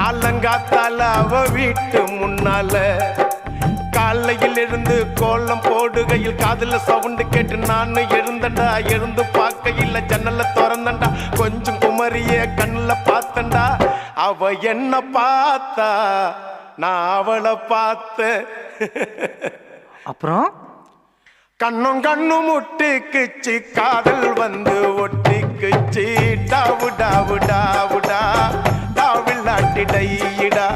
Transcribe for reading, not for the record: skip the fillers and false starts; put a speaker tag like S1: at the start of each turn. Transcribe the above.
S1: காலங்காத்தால அவ வீட்டு முன்னால காலையில் இருந்து கோலம் போடுகையில் காதுல சவுண்டு கேட்டு நானு எழுந்தண்டா. எழுந்து பார்க்கையில் ஜன்னல திறந்தண்டா. கொஞ்சம் குமரிய கண்ணுல பார்த்தண்டா. அவ என்ன பார்த்தா, நான் அவளை பார்த்தேன்.
S2: அப்புறம்
S1: கண்ணும் கண்ணும் முட்டிக்குச்சு, காதல் வந்து ஒட்டிக்குச்சு. டாவு டாவு டாவுடா டாவில்லாட்டி டையிடா.